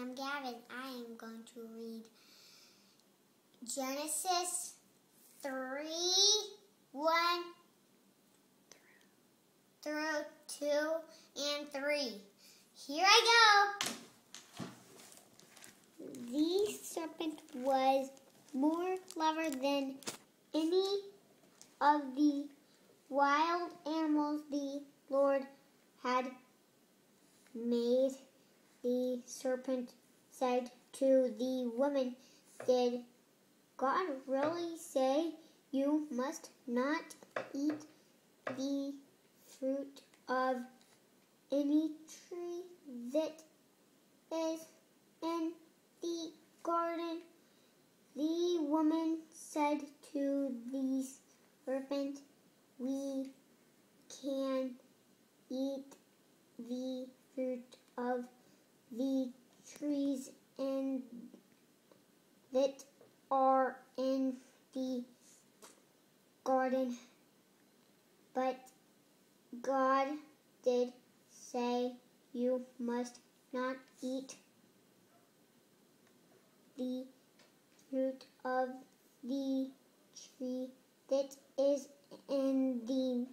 am Gavin. I am going to read Genesis 3:1 through 2 and 3. Here I go. The serpent was more clever than any of the wild animals the Lord had made. The serpent said to the woman, "Did God really say you must not eat the fruit of any tree that is in the garden?" The woman said to the serpent, "We can eat the fruit of the trees that are in the garden, but God did say you must not eat the fruit of the tree that is in the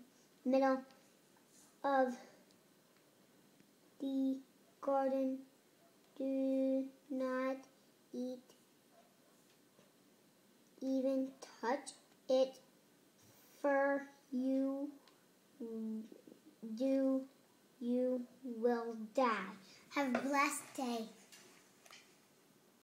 middle of the garden. Do not eat, even touch it, for you will die." Have a blessed day.